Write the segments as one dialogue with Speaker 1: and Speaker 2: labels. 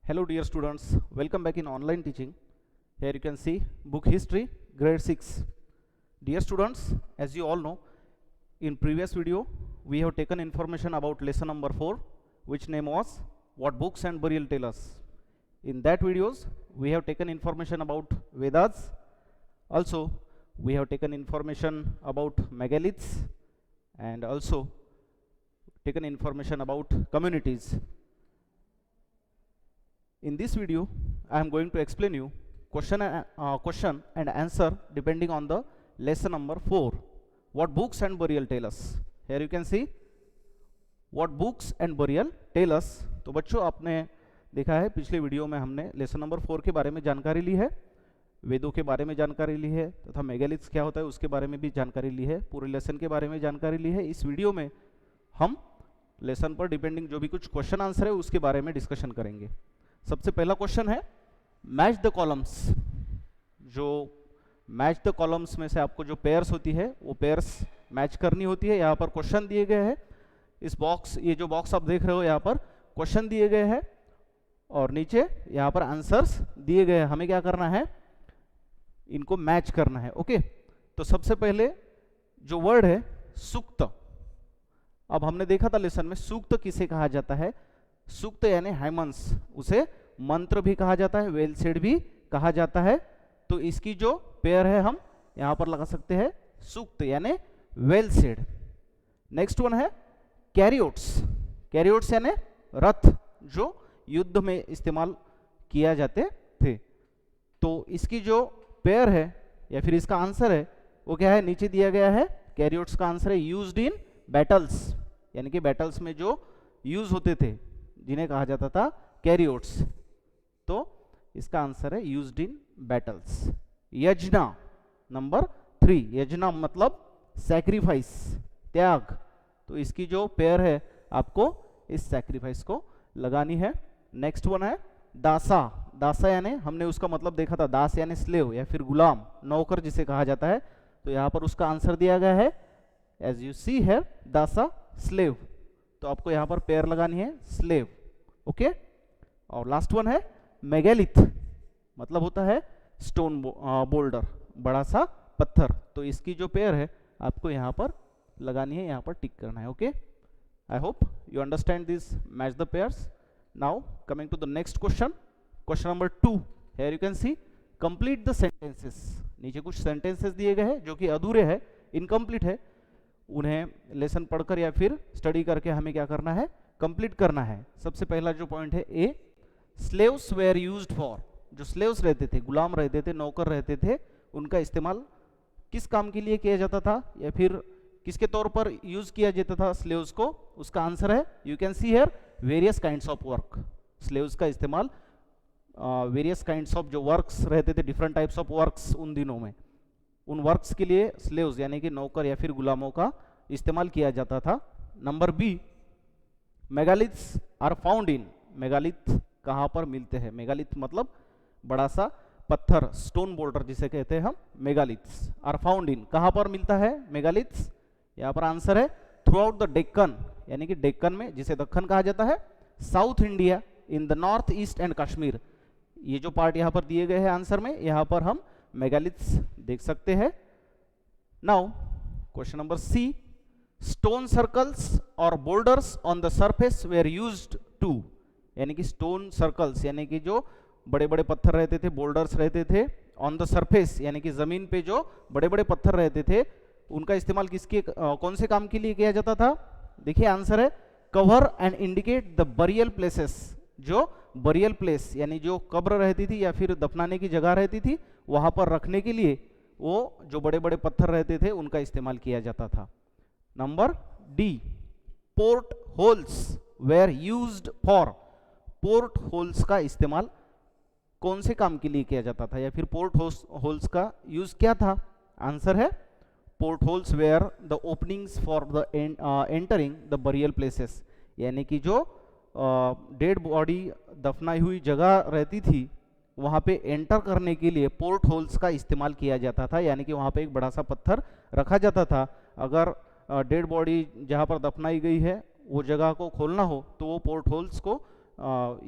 Speaker 1: Hello dear students, welcome back in online teaching. Here you can see book history grade 6. Dear students, as you all know, in previous video we have taken information about lesson number 4, which name was what books and burial tell us. In that videos we have taken information about Vedas. Also we have taken information about megaliths and also taken information about communities. In this video, I am going to explain you question and answer depending on the lesson number 4. What books and burial tell us? Here you can see what books and burial tell us. तो बच्चों आपने देखा है पिछले video में हमने lesson number 4 के बारे में जानकारी ली है, वेदों के बारे में जानकारी ली है तथा मेगालिथ्स क्या होता है उसके बारे में भी जानकारी ली है, पूरे लेसन के बारे में जानकारी ली है. इस वीडियो में हम लेसन पर डिपेंडिंग जो भी कुछ क्वेश्चन आंसर है उसके बारे में डिस्कशन करेंगे. सबसे पहला क्वेश्चन है मैच द कॉलम्स. जो मैच द कॉलम्स में से आपको जो पेयर्स होती है वो पेयर्स मैच करनी होती है. यहाँ पर क्वेश्चन दिए गए हैं. इस बॉक्स, ये जो बॉक्स आप देख रहे हो यहाँ पर क्वेश्चन दिए गए हैं और नीचे यहाँ पर आंसर्स दिए गए हैं. हमें क्या करना है, इनको मैच करना है. ओके, तो सबसे पहले जो वर्ड है सूक्त. अब हमने देखा था लेसन में सूक्त किसे कहा जाता है. सूक्त यानी हाइमन्स, उसे मंत्र भी कहा जाता है, वेल सेड भी कहा जाता है. तो इसकी जो पेयर है हम यहां पर लगा सकते हैं सूक्त यानी वेल सेड. नेक्स्ट वन है कैरियोट्स. कैरियोट्स यानी रथ जो युद्ध में इस्तेमाल किया जाते थे. तो इसकी जो पेयर है या फिर इसका आंसर है वो क्या है, नीचे दिया गया है. कैरियोट्स का आंसर है यूज्ड इन बैटल्स, यानी कि बैटल्स में जो यूज होते थे जिन्हें कहा जाता था कैरियोट्स. तो इसका आंसर है यूज्ड इन बैटल्स. यज्ञ नंबर 3. यज्ञ मतलब सैक्रिफाइस, त्याग. तो इसकी जो पेयर है आपको इस सैक्रिफाइस को लगानी है. नेक्स्ट वन है दासा. दासा यानी हमने उसका मतलब देखा था, दास यानी स्लेव या फिर गुलाम, नौकर जिसे कहा जाता है. तो यहाँ पर उसका आंसर दिया गया है एज यू सी है दासा स्लेव. तो आपको यहाँ पर पेयर लगानी है स्लेव. ओके, और लास्ट वन है मेगालिथ. मतलब होता है स्टोन बोल्डर, बड़ा सा पत्थर. तो इसकी जो पेयर है आपको यहाँ पर लगानी है, यहाँ पर टिक करना है. Okay, I hope you understand this match the pairs. Now coming to the next question, question number 2. Here you can see complete the sentences. नीचे कुछ सेंटेंसेस दिए गए हैं जो कि अधूरे है, इनकम्प्लीट है. उन्हें लेसन पढ़कर या फिर स्टडी करके हमें क्या करना है, कंप्लीट करना है. सबसे पहला जो पॉइंट है ए, स्लेव्स वेर यूज्ड फॉर. जो स्लेव्स रहते थे, गुलाम रहते थे, नौकर रहते थे, उनका इस्तेमाल किस काम के लिए किया जाता था या फिर किसके तौर पर यूज किया जाता था स्लेव्स को. उसका आंसर है you can see here various kinds of work. Slaves का इस्तेमाल वेरियस काइंड्स ऑफ जो वर्क्स रहते थे, डिफरेंट टाइप्स ऑफ वर्क्स उन दिनों में, उन वर्क्स के लिए स्लेव्स यानी कि नौकर या फिर गुलामों का इस्तेमाल किया जाता था. Number B, megaliths are found in. Megalith कहाँ पर मिलते हैं. मेगालिथ मतलब बड़ा सा पत्थर, स्टोन बोल्डर जिसे कहते हैं हम. मेगालिथ्स आर फाउंड इन, कहाँ पर मिलता है मेगालिथ्स. यहाँ पर आंसर है थ्रू आउट द डेक्कन, यानी कि डेक्कन में जिसे दक्कन कहा जाता है, south India, in the north east and Kashmir. ये जो पार्ट यहाँ पर दिए गए हैं आंसर में, यहाँ पर हम मेगालिथ्स देख सकते हैं. Now question number C, stone circles or boulders on the surface were used to. यानी कि स्टोन सर्कल्स यानी कि जो बड़े बड़े पत्थर रहते थे, बोल्डर्स रहते थे, ऑन द सरफेस यानी कि जमीन पे जो बड़े बड़े पत्थर रहते थे, उनका इस्तेमाल किसके कौन से काम के लिए किया जाता था. देखिए आंसर है cover and indicate the burial places. जो बरियल प्लेस यानी जो कब्र रहती थी या फिर दफनाने की जगह रहती थी, वहां पर रखने के लिए वो जो बड़े बड़े पत्थर रहते थे उनका इस्तेमाल किया जाता था. Number D, port holes where used for. Port holes का इस्तेमाल कौन से काम के लिए किया जाता था या फिर पोर्ट होल्स का यूज क्या था. आंसर है portholes where the openings for the entering the burial places. यानी कि जो डेड बॉडी दफनाई हुई जगह रहती थी वहाँ पे एंटर करने के लिए पोर्ट होल्स का इस्तेमाल किया जाता था. यानी कि वहाँ पे एक बड़ा सा पत्थर रखा जाता था. अगर डेड बॉडी जहाँ पर दफनाई गई है वो जगह को खोलना हो तो वो पोर्ट होल्स को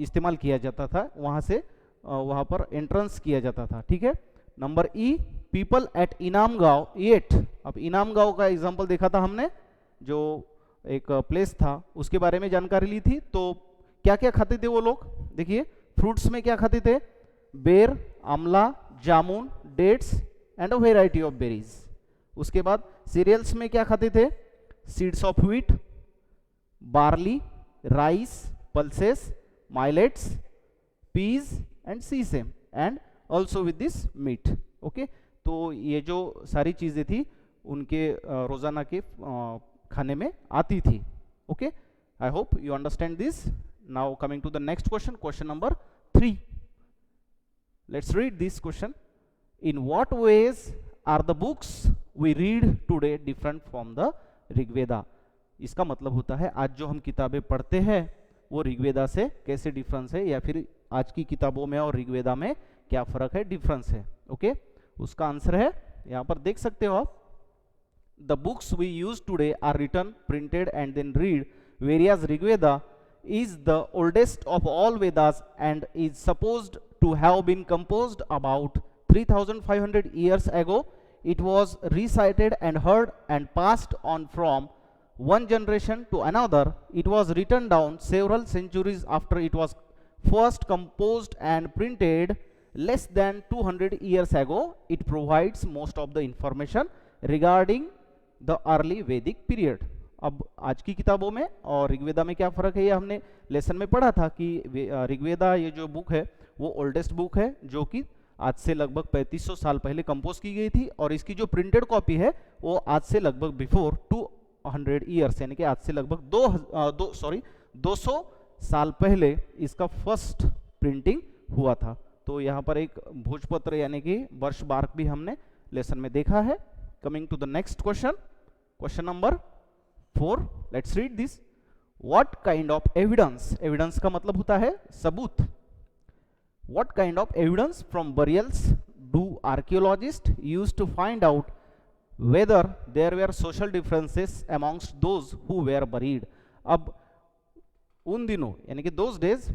Speaker 1: इस्तेमाल किया जाता था, वहाँ से वहाँ पर एंट्रेंस किया जाता था, ठीक है। नंबर ई, पीपल एट इनाम गांव एट। अब इनाम गांव का एग्जाम्पल देखा था हमने, जो एक प्लेस था उसके बारे में जानकारी ली थी। तो क्या क्या खाते थे वो लोग, देखिए फ्रूट्स में क्या खाते थे, बेर, आमला, जामुन, dates and a variety of berries. उसके बाद सीरियल्स में क्या खाते थे, seeds of wheat, barley, rice, pulses, millets, peas and sesame and also with this meat, okay. तो ये जो सारी चीजें थी उनके रोजाना के खाने में आती थी, okay. I hope you understand this. Now coming to the next question, question number 3। Let's read this question. In what ways are the books we read today different from the Rigveda. इसका मतलब होता है आज जो हम किताबें पढ़ते हैं वो ऋग्वेदा से कैसे डिफरेंस है, या फिर आज की किताबों में और ऋग्वेदा में क्या फर्क है, डिफरेंस है, ओके। उसका आंसर है यहां पर देख सकते हो आप, the books we use today are written, printed and then read, various Rigveda is the oldest of all Vedas and is supposed to have been composed about 3500 years ago. It was recited and heard and passed on from one generation to another. It was written down several centuries after it was first composed and printed less than 200 years ago. It provides most of the information regarding the early Vedic period. अब आज की किताबों में और ऋग्वेदा में क्या फर्क है, ये हमने लेसन में पढ़ा था कि ऋग्वेदा ये जो बुक है वो ओल्डेस्ट बुक है, जो कि आज से लगभग 3500 साल पहले कंपोज की गई थी, और इसकी जो प्रिंटेड कॉपी है वो आज से लगभग बिफोर 200 ईयर्स, यानी कि आज से लगभग 200 साल पहले इसका फर्स्ट प्रिंटिंग हुआ था। तो यहाँ पर एक भोजपत्र यानी कि वर्ष बार्क भी हमने लेसन में देखा है। Coming to the next question, question number 4, let's read this. What kind of evidence, evidence का मतलब होता है सबूत, what kind of evidence from burials do archaeologists use to find out whether there were social differences amongst those who were buried. अब उन दिनों यानी कि दोज डेज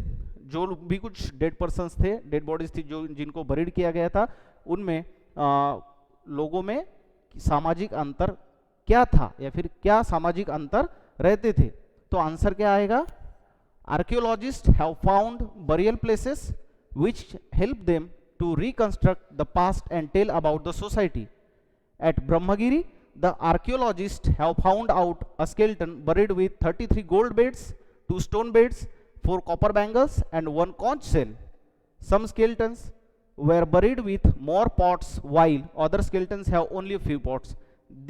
Speaker 1: जो भी कुछ डेड पर्सन्स थे, डेड बॉडीज थी जो जिनको बरीड किया गया था, उनमें लोगों में सामाजिक अंतर क्या था, या फिर क्या सामाजिक अंतर रहते थे। तो आंसर क्या आएगा, archaeologist have found burial places which help them to reconstruct the past and tell about the society. At Brahmagiri, the archaeologists have found out a skeleton buried with 33 gold beds, 2 stone beds, 4 copper bangles and 1 conch shell. Some skeletons were buried with more pots while other skeletons have only a few pots.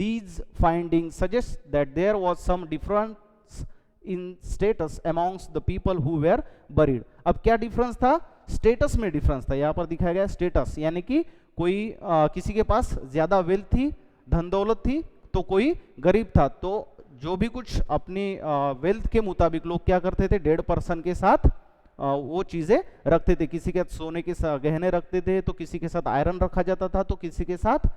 Speaker 1: These findings suggest that there was some difference in status amongst the people who were buried. अब क्या difference था, status में difference था। यहाँ पर दिखाया गया status, यानी कि कोई किसी के पास ज्यादा वेल्थ थी, धन दौलत थी, तो कोई गरीब था। तो जो भी कुछ अपनी वेल्थ के मुताबिक लोग क्या करते थे, डेड पर्सन के साथ वो चीजें रखते थे। किसी के साथ सोने के गहने रखते थे, तो किसी के साथ आयरन रखा जाता था, तो किसी के साथ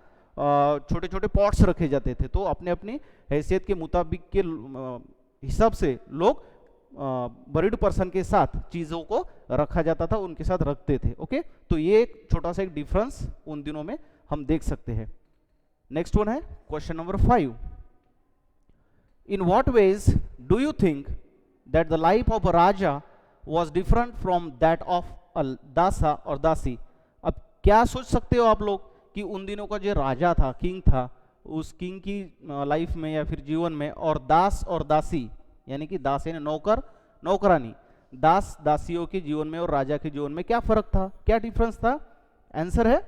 Speaker 1: छोटे छोटे पॉट्स रखे जाते थे। तो अपने अपनी हैसियत के मुताबिक के हिसाब से लोग बरीड पर्सन के साथ चीजों को रखा जाता था, उनके साथ रखते थे, ओके। तो ये एक छोटा सा एक डिफरेंस उन दिनों में हम देख सकते हैं। नेक्स्ट वन है question number 5। In what ways do you think that the life of a raja was different from that of a dasa और दासी। अब क्या सोच सकते हो आप लोग कि उन दिनों का जो राजा था, किंग था, उस किंग की लाइफ में या फिर जीवन में, और दास और दासी यानी कि दास यानी नौकर नौकरानी, दास दासियों के जीवन में और राजा के जीवन में क्या फर्क था, क्या डिफरेंस था। आंसर है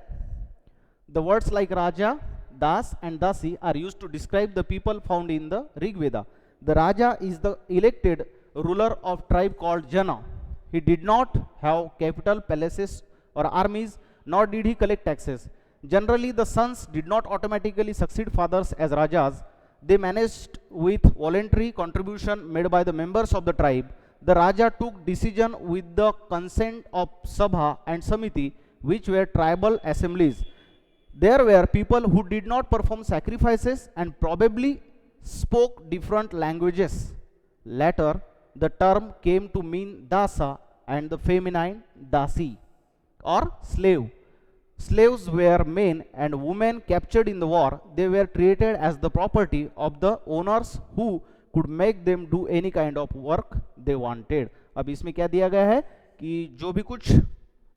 Speaker 1: the words like raja, dasa and dasi are used to describe the people found in the Rigveda. The raja is the elected ruler of tribe called Jana. He did not have capital, palaces or armies, nor did he collect taxes. Generally, the sons did not automatically succeed fathers as rajas. They managed with voluntary contribution made by the members of the tribe. The Raja took decision with the consent of Sabha and Samiti, which were tribal assemblies. There were people who did not perform sacrifices and probably spoke different languages. Later, the term came to mean dasa and the feminine dasi or slave. Slaves were men and women captured in the war. They were treated as the property of the owners who could make them do any kind of work they wanted. अब इसमें क्या दिया गया है कि जो भी कुछ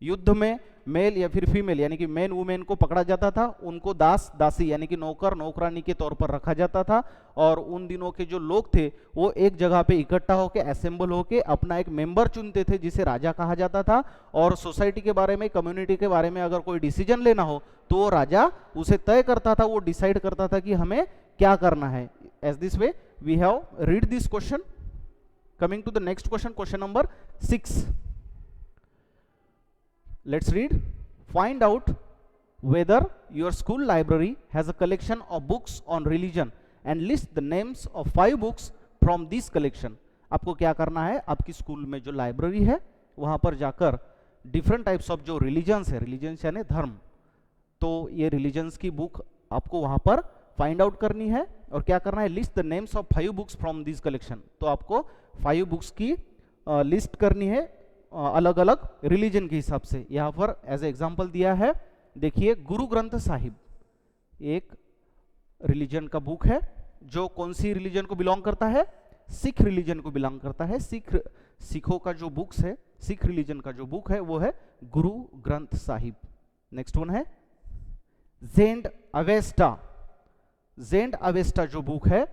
Speaker 1: युद्ध में मेल या फिर फीमेल यानी कि मेन वुमेन को पकड़ा जाता था, उनको दास दासी यानी कि नौकर नौकरानी के तौर पर रखा जाता था, और उन दिनों के जो लोग थे वो एक जगह पे इकट्ठा होके असेंबल होके अपना एक मेंबर चुनते थे जिसे राजा कहा जाता था, और सोसाइटी के बारे में, कम्युनिटी के बारे में अगर कोई डिसीजन लेना हो तो वो राजा उसे तय करता था, वो डिसाइड करता था कि हमें क्या करना है. As this way we have read this question. Coming to the next question, question number 6. Let's read. Find out whether your school library has a collection of books on religion and list the names of 5 books from this collection. आपको क्या करना है, आपकी school में जो library है वहाँ पर जाकर डिफरेंट टाइप्स ऑफ जो रिलीजन्स है, रिलीजन्स यानी धर्म, तो ये रिलीजन्स की बुक आपको वहाँ पर फाइंड आउट करनी है. और क्या करना है, list the names of 5 books from this collection. तो आपको 5 बुक्स की लिस्ट करनी है अलग अलग रिलीजन के हिसाब से. यहाँ पर एज ए एग्जाम्पल दिया है, देखिए गुरु ग्रंथ साहिब एक रिलीजन का बुक है जो कौन सी रिलीजन को बिलोंग करता है, सिख रिलीजन को बिलोंग करता है. सिखों का जो बुक्स है, सिख रिलीजन का जो बुक है वो है गुरु ग्रंथ साहिब. नेक्स्ट वन है ज़ेंड अवेस्टा. ज़ेंड अवेस्टा जो बुक है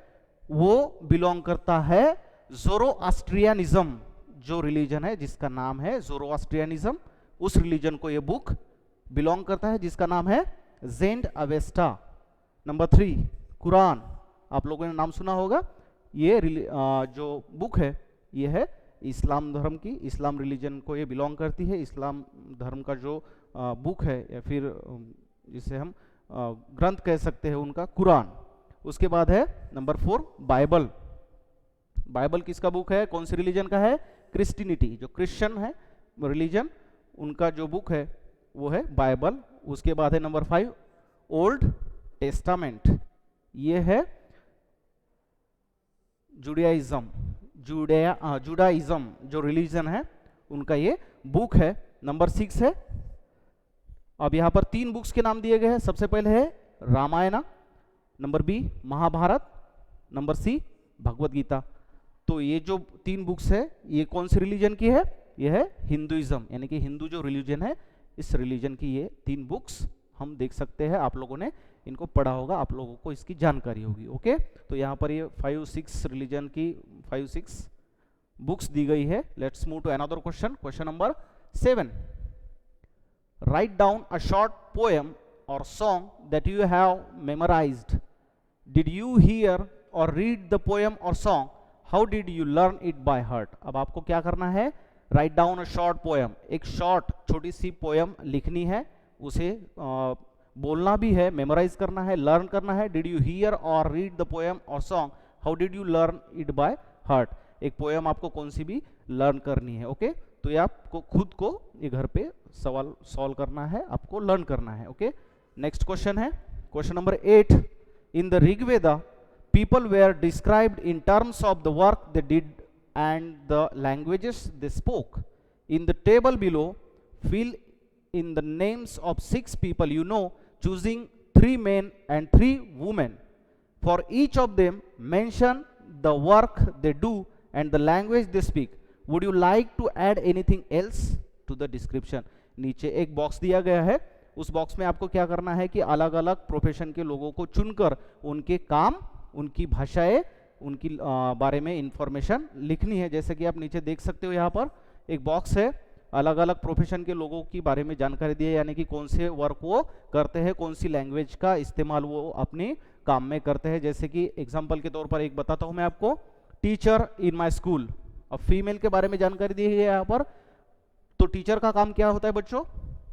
Speaker 1: वो बिलोंग करता है ज़ोरोआस्ट्रियनिज्म, जो रिलीजन है जिसका नाम है ज़ोरोआस्ट्रियनिज्म, उस रिलीजन को ये बुक बिलोंग करता है जिसका नाम है ज़ेंड अवेस्टा. नंबर 3 कुरान. आप लोगों ने नाम सुना होगा. ये जो बुक है ये है इस्लाम धर्म की, इस्लाम रिलीजन को ये बिलोंग करती है. इस्लाम धर्म का जो बुक है या फिर जिसे हम ग्रंथ कह सकते हैं उनका कुरान. उसके बाद है नंबर 4 बाइबल. बाइबल किसका बुक है, कौन सी रिलीजन का है, क्रिश्चियनिटी, जो क्रिश्चियन है रिलीजन, उनका जो बुक है वो है बाइबल. उसके बाद है नंबर 5 ओल्ड टेस्टामेंट. ये है जुडाइज्म, जुडाइज्म जो रिलीजन है उनका ये बुक है. नंबर 6 है, अब यहाँ पर 3 बुक्स के नाम दिए गए हैं. सबसे पहले है Ramayana, number B Mahabharata, number C Bhagavad Gita. तो ये जो 3 बुक्स है ये कौन सी रिलीजन की है, ये है हिंदुइज्म, यानी कि हिंदू जो रिलीजन है इस रिलीजन की ये 3 बुक्स हम देख सकते हैं. आप लोगों ने इनको पढ़ा होगा, आप लोगों को इसकी जानकारी होगी. ओके, तो यहाँ पर ये 5-6 रिलीजन की 5-6 बुक्स दी गई है. Let's move to another question, question number 7. Write down a short poem or song that you have memorised. Did you hear or read the poem or song, how did you learn it by heart. अब आपको क्या करना है, write down a short poem, एक short छोटी सी poem लिखनी है, उसे बोलना भी है, मेमोराइज करना है, लर्न करना है. Did you hear or read the poem or song, how did you learn it by heart. एक पोएम आपको कौन सी भी लर्न करनी है. ओके, तो ये आपको खुद को ये घर पे सवाल सॉल्व करना है, आपको लर्न करना है. ओके, नेक्स्ट क्वेश्चन है question number 8. In the Rigveda people were described in terms of the work they did and the languages they spoke. In the table below, fill in the names of 6 people you know, choosing 3 men and 3 women. For each of them, mention the work they do and the language they speak. Would you like to add anything else to the description? नीचे एक box दिया गया है, उस box में आपको क्या करना है कि अलग अलग प्रोफेशन के लोगों को चुनकर उनके काम, उनकी भाषाएं, उनकी बारे में इंफॉर्मेशन लिखनी है. जैसे कि आप नीचे देख सकते हो यहाँ पर एक बॉक्स है, अलग अलग प्रोफेशन के लोगों की बारे में जानकारी दी है, यानी कि कौन से वर्क वो करते हैं, कौन सी लैंग्वेज का इस्तेमाल वो अपने काम में करते हैं. जैसे कि एग्जांपल के तौर पर एक बताता हूँ मैं आपको, टीचर इन माय स्कूल. अब फीमेल के बारे में जानकारी दी है यहाँ पर. तो टीचर का काम क्या होता है बच्चों,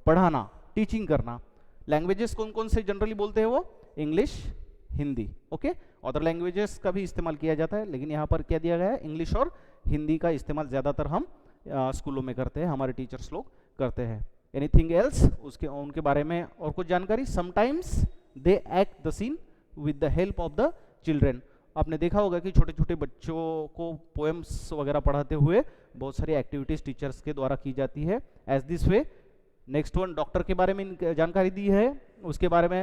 Speaker 1: पढ़ाना, टीचिंग करना. लैंग्वेजेस कौन कौन से जनरली बोलते हैं वो, English, Hindi. Okay, other languages का भी इस्तेमाल किया जाता है, लेकिन यहाँ पर क्या दिया गया है, इंग्लिश और हिंदी का इस्तेमाल ज़्यादातर हम स्कूलों में करते हैं, हमारे टीचर्स लोग करते हैं. एनीथिंग एल्स, उसके उनके बारे में और कुछ जानकारी. Sometimes they act the scene with the help of the children. आपने देखा होगा कि छोटे छोटे बच्चों को पोएम्स वगैरह पढ़ाते हुए बहुत सारी एक्टिविटीज टीचर्स के द्वारा की जाती है as this way. Next one, doctor के बारे में जानकारी दी है, उसके बारे में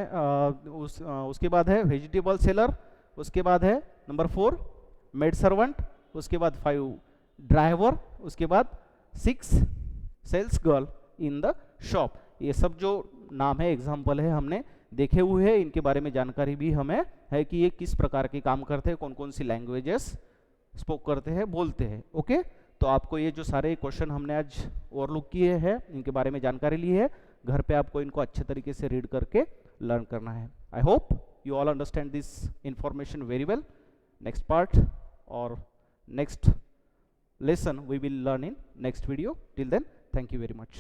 Speaker 1: उसके बाद है वेजिटेबल सेलर, उसके बाद है नंबर 4 मेड सर्वेंट, उसके बाद 5 ड्राइवर, उसके बाद 6 sales girl in the shop. ये सब जो नाम है एग्जाम्पल है हमने देखे हुए हैं, इनके बारे में जानकारी भी हमें है कि ये किस प्रकार के काम करते हैं, कौन कौन सी लैंग्वेजेस स्पोक करते हैं, बोलते हैं। ओके, तो आपको ये जो सारे क्वेश्चन हमने आज ओवरलुक किए हैं, इनके बारे में जानकारी ली है, घर पे आपको इनको अच्छे तरीके से रीड करके लर्न करना है। आई hope you all understand this information very well. Next part और next lesson we will learn in next video. Till then, thank you very much.